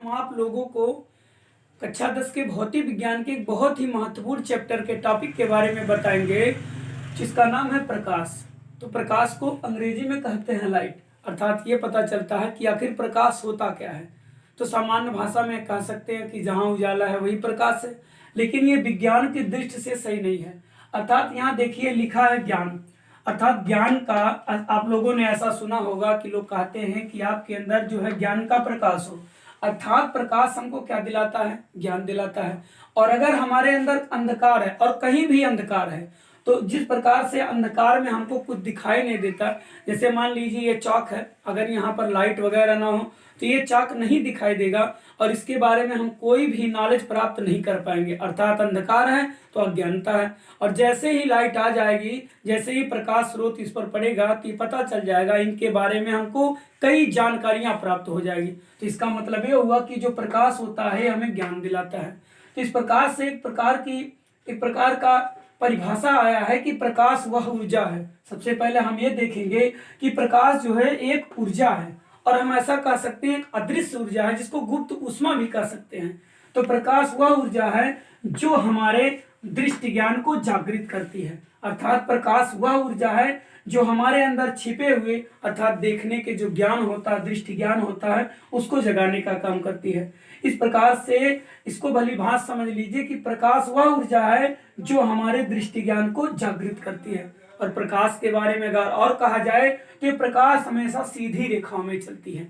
हम आप लोगों को कक्षा 10 के भौतिक विज्ञान के एक बहुत ही महत्वपूर्ण चैप्टर के टॉपिक के बारे में बताएंगे, जिसका नाम है प्रकाश। तो प्रकाश को अंग्रेजी में कहते हैं लाइट, अर्थात ये पता चलता है कि आखिर प्रकाश होता क्या है। तो सामान्य भाषा में कह सकते हैं कि जहाँ उजाला है वही प्रकाश है, लेकिन ये विज्ञान की दृष्टि से सही नहीं है। अर्थात यहाँ देखिए लिखा है ज्ञान, अर्थात ज्ञान का आप लोगों ने ऐसा सुना होगा कि लोग कहते हैं कि आपके अंदर जो है ज्ञान का प्रकाश हो, अर्थात प्रकाश हमको क्या दिलाता है? ज्ञान दिलाता है। और अगर हमारे अंदर अंधकार है और कहीं भी अंधकार है, तो जिस प्रकार से अंधकार में हमको कुछ दिखाई नहीं देता, जैसे मान लीजिए ये चौक है, अगर यहाँ पर लाइट वगैरह ना हो तो ये चौक नहीं दिखाई देगा और इसके बारे में हम कोई भी नॉलेज प्राप्त नहीं कर पाएंगे। अर्थात अंधकार है तो अज्ञानता है, और जैसे ही लाइट आ जाएगी, जैसे ही प्रकाश स्रोत इस पर पड़ेगा तो ये पता चल जाएगा, इनके बारे में हमको कई जानकारियां प्राप्त हो जाएगी। तो इसका मतलब ये हुआ कि जो प्रकाश होता है हमें ज्ञान दिलाता है। तो इस प्रकार से एक प्रकार का परिभाषा आया है कि प्रकाश वह ऊर्जा है। सबसे पहले हम ये देखेंगे कि प्रकाश जो है एक ऊर्जा है, और हम ऐसा कह सकते हैं एक अदृश्य ऊर्जा है, जिसको गुप्त ऊष्मा भी कह सकते हैं। तो प्रकाश वह ऊर्जा है जो हमारे दृष्टि ज्ञान को जागृत करती है। अर्थात प्रकाश वह ऊर्जा है जो हमारे अंदर छिपे हुए, अर्थात देखने के जो ज्ञान होता है, दृष्टि ज्ञान होता है, उसको जगाने का काम करती है। इस प्रकार से इसको भली भांति समझ लीजिए कि प्रकाश वह ऊर्जा है जो हमारे दृष्टि ज्ञान को जागृत करती है। और प्रकाश के बारे में अगर और कहा जाए तो ये प्रकाश हमेशा सीधी रेखाओं में चलती है,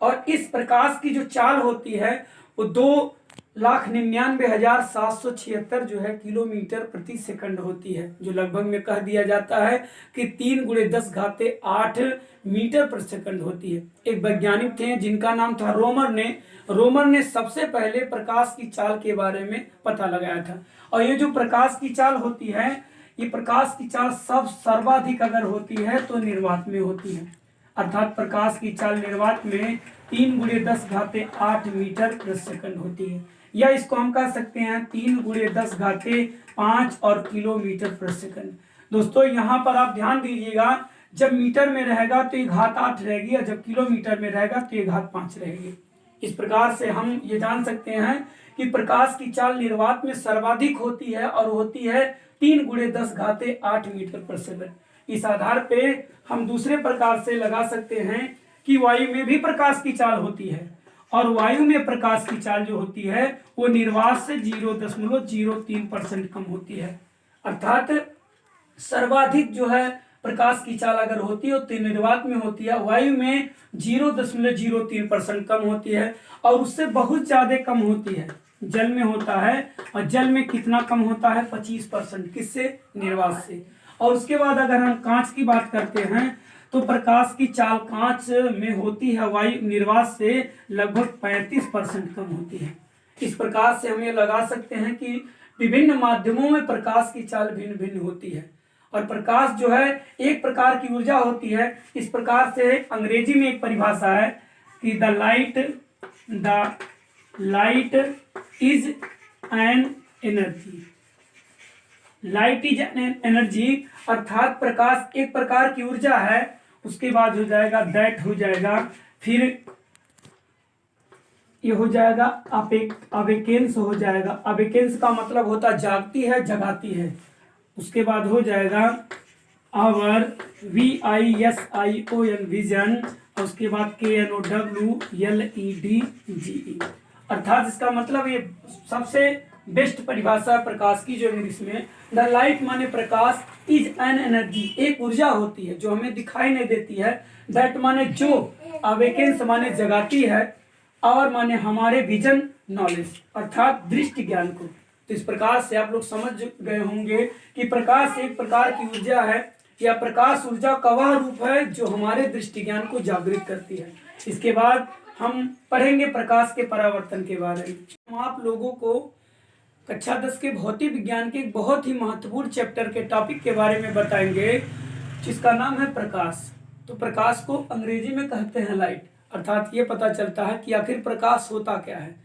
और इस प्रकाश की जो चाल होती है वो 2,99,776 जो है किलोमीटर प्रति सेकंड होती है, जो लगभग में कह दिया जाता है कि 3 × 10⁸ मीटर प्रति सेकंड होती है। एक वैज्ञानिक थे जिनका नाम था रोमर ने सबसे पहले प्रकाश की चाल के बारे में पता लगाया था। और ये जो प्रकाश की चाल होती है, ये प्रकाश की चाल सर्वाधिक अगर होती है तो निर्वात में होती है। अर्थात प्रकाश की चाल निर्वात में 3 × 10⁸ मीटर प्रति सेकंड होती है, या इसको हम कह सकते हैं 3 × 10⁵ और किलोमीटर प्रति सेकंड। दोस्तों यहाँ पर आप ध्यान दीजिएगा, जब मीटर में रहेगा तो ये घात 8 रहेगी, और जब किलोमीटर में रहेगा तो ये घात 5 रहेगी। इस प्रकार से हम ये जान सकते हैं कि प्रकाश की चाल निर्वात में सर्वाधिक होती है, और होती है 3 × 10⁸ मीटर प्रति सेकंड। इस आधार पे हम दूसरे प्रकार से लगा सकते हैं कि वायु में भी प्रकाश की चाल होती है, और वायु में प्रकाश की चाल जो होती है वो निर्वात से 0.03% कम होती है। अर्थात सर्वाधिक जो है प्रकाश की चाल अगर होती है तो निर्वात में होती है, वायु में 0.03% कम होती है, और उससे बहुत ज्यादा कम होती है जल में होता है। और जल में कितना कम होता है? 25%। किससे? निर्वात से। और उसके बाद अगर हम कांच की बात करते हैं तो प्रकाश की चाल कांच में होती है वायु निर्वात से लगभग 35% कम होती है। इस प्रकार से हम ये लगा सकते हैं कि विभिन्न माध्यमों में प्रकाश की चाल भिन्न भिन्न होती है, और प्रकाश जो है एक प्रकार की ऊर्जा होती है। इस प्रकार से अंग्रेजी में एक परिभाषा है कि the light is an energy. Light is an energy, अर्थात प्रकाश एक प्रकार की ऊर्जा है। उसके बाद हो जाएगा दैट, हो जाएगा फिर ये हो जाएगा अवेकेंस, हो जाएगा अवेकेंस का मतलब होता है जागती है, जगाती है। उसके बाद हो जाएगा आवर, VISION विजन, और उसके बाद KNOWLEDGE। अर्थात इसका मतलब ये सबसे बेस्ट परिभाषा प्रकाश की जो इंग्लिश में, द लाइट माने प्रकाश, इज एन एनर्जी एक ऊर्जा होती है जो हमें दिखाई नहीं देती है, दैट माने जो, अवेकेंस माने जगाती है, और माने हमारे विजन नॉलेज अर्थात दृष्टि ज्ञान को। तो इस प्रकार से आप लोग समझ गए होंगे कि प्रकाश एक प्रकार की ऊर्जा है, या प्रकाश ऊर्जा का वह रूप है जो हमारे दृष्टि ज्ञान को जागृत करती है। इसके बाद हम पढ़ेंगे प्रकाश के परावर्तन के बारे में। हम आप लोगों को कक्षा 10 के भौतिक विज्ञान के एक बहुत ही महत्वपूर्ण चैप्टर के टॉपिक के बारे में बताएंगे, जिसका नाम है प्रकाश। तो प्रकाश को अंग्रेजी में कहते हैं लाइट, अर्थात ये पता चलता है कि आखिर प्रकाश होता क्या है।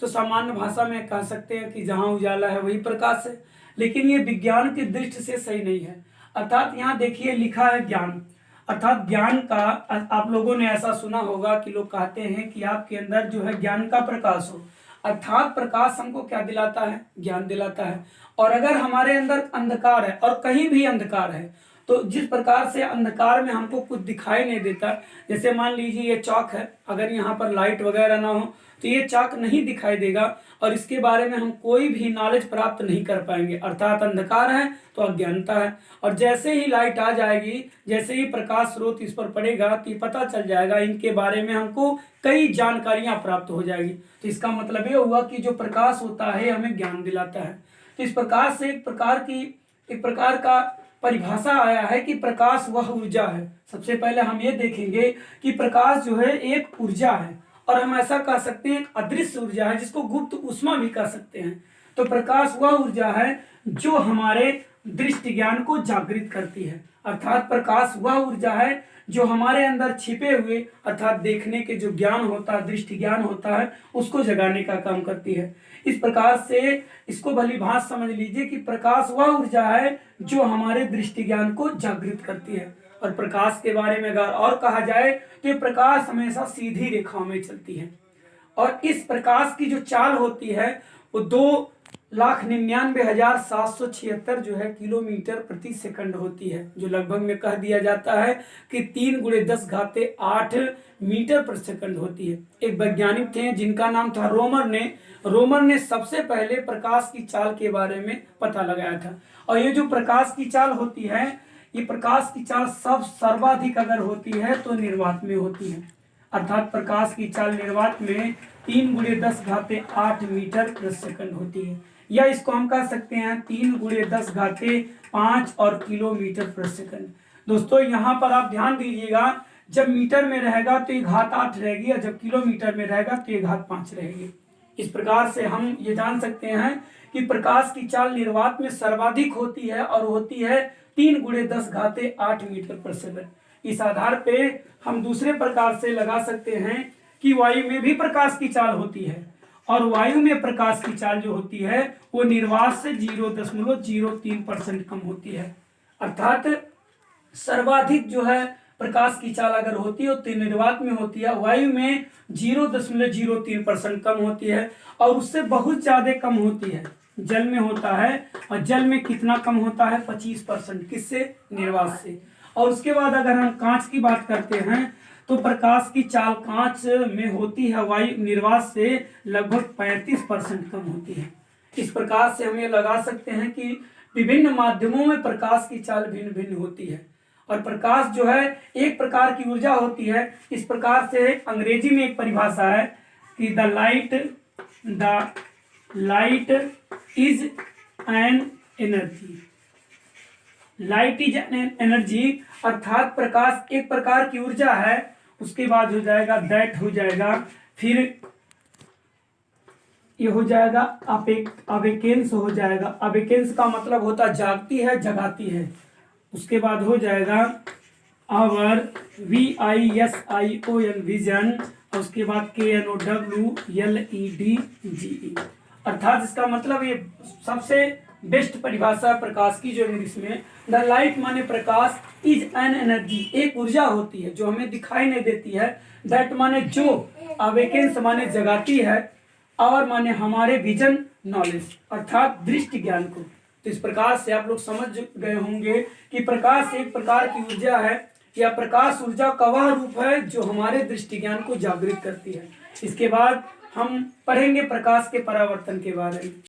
तो सामान्य भाषा में कह सकते हैं कि जहाँ उजाला है वही प्रकाश है, लेकिन ये विज्ञान की दृष्टि से सही नहीं है। अर्थात यहाँ देखिए लिखा है ज्ञान, अर्थात ज्ञान का, आप लोगों ने ऐसा सुना होगा कि लोग कहते हैं कि आपके अंदर जो है ज्ञान का प्रकाश हो, अर्थात प्रकाश हमको क्या दिलाता है? ज्ञान दिलाता है। और अगर हमारे अंदर अंधकार है और कहीं भी अंधकार है, तो जिस प्रकार से अंधकार में हमको कुछ दिखाई नहीं देता, जैसे मान लीजिए ये चौक है, अगर यहाँ पर लाइट वगैरह ना हो तो ये चौक नहीं दिखाई देगा और इसके बारे में हम कोई भी नॉलेज प्राप्त नहीं कर पाएंगे। अर्थात अंधकार है तो अज्ञानता है, और जैसे ही लाइट आ जाएगी, जैसे ही प्रकाश स्रोत इस पर पड़ेगा तो ये पता चल जाएगा, इनके बारे में हमको कई जानकारियां प्राप्त हो जाएगी। तो इसका मतलब ये हुआ कि जो प्रकाश होता है हमें ज्ञान दिलाता है। तो इस प्रकार से एक प्रकार का परिभाषा आया है कि प्रकाश वह ऊर्जा है। सबसे पहले हम ये देखेंगे कि प्रकाश जो है एक ऊर्जा है, और हम ऐसा कह सकते हैं एक अदृश्य ऊर्जा है, जिसको गुप्त ऊष्मा भी कह सकते हैं। तो प्रकाश वह ऊर्जा है जो हमारे दृष्टि ज्ञान को जागृत करती है। अर्थात प्रकाश वह ऊर्जा है जो हमारे अंदर छिपे हुए, अर्थात देखने के जो ज्ञान होता है, दृष्टि ज्ञान होता है, उसको जगाने का काम करती है। इस प्रकार से इसको भली भांत समझ लीजिए कि प्रकाश वह ऊर्जा है जो हमारे दृष्टि ज्ञान को जागृत करती है। और प्रकाश के बारे में अगर और कहा जाए तो ये प्रकाश हमेशा सीधी रेखाओं में चलती है, और इस प्रकाश की जो चाल होती है वो 2,99,776 जो है किलोमीटर प्रति सेकंड होती है, जो लगभग में कह दिया जाता है कि 3 × 10⁸ मीटर पर सेकंड होती है। एक वैज्ञानिक थे जिनका नाम था रोमर ने सबसे पहले प्रकाश की चाल के बारे में पता लगाया था। और ये जो प्रकाश की चाल होती है, ये प्रकाश की चाल सर्वाधिक अगर होती है तो निर्वात में होती है। अर्थात प्रकाश की चाल निर्वात में 3 × 10⁸ मीटर प्रति सेकंड होती है, या इसको हम कह सकते हैं 3 × 10⁵ और किलोमीटर प्रति सेकंड। दोस्तों यहाँ पर आप ध्यान दीजिएगा, जब मीटर में रहेगा तो ये घात 8 रहेगी, और जब किलोमीटर में रहेगा तो ये घात 5 रहेगी। इस प्रकार से हम ये जान सकते हैं कि प्रकाश की चाल निर्वात में सर्वाधिक होती है, और होती है 3 × 10⁸ मीटर पर सेकंड। इस आधार पे हम दूसरे प्रकार से लगा सकते हैं कि वायु में भी प्रकाश की चाल होती है, और वायु में प्रकाश की चाल जो होती है वो निर्वात से 0.03% कम होती है। अर्थात सर्वाधिक जो है प्रकाश की चाल अगर होती है तो निर्वात में होती है, वायु में 0.03% कम होती है, और उससे बहुत ज्यादा कम होती है जल में होता है। और जल में कितना कम होता है? 25%। किससे? निर्वात से। और उसके बाद अगर हम कांच की बात करते हैं तो प्रकाश की चाल कांच में होती है वायु निर्वात से लगभग 35% कम होती है। इस प्रकार से हम ये लगा सकते हैं कि विभिन्न माध्यमों में प्रकाश की चाल भिन्न भिन्न होती है, और प्रकाश जो है एक प्रकार की ऊर्जा होती है। इस प्रकार से अंग्रेजी में एक परिभाषा है कि the light is an energy. Light is an energy अर्थात प्रकाश एक प्रकार की ऊर्जा है। उसके बाद हो जाएगा दैट, हो जाएगा फिर ये हो जाएगा अवेकेंस, हो जाएगा अवेकेंस का मतलब होता जागती है, जगाती है। उसके बाद हो जाएगा आवर, VISION विजन, और उसके बाद KNOWLEDGE। अर्थात इसका मतलब ये सबसे बेस्ट परिभाषा प्रकाश की जो इंग्लिश में, द लाइट माने प्रकाश, इज एन एनर्जी एक ऊर्जा होती है जो हमें दिखाई नहीं देती है, दैट माने जो, अवेकेंस माने जगाती है, और माने हमारे विजन नॉलेज अर्थात दृष्टि ज्ञान को। तो इस प्रकार से आप लोग समझ गए होंगे कि प्रकाश एक प्रकार की ऊर्जा है, या प्रकाश ऊर्जा का वह रूप है जो हमारे दृष्टि ज्ञान को जागृत करती है। इसके बाद हम पढ़ेंगे प्रकाश के परावर्तन के बारे में।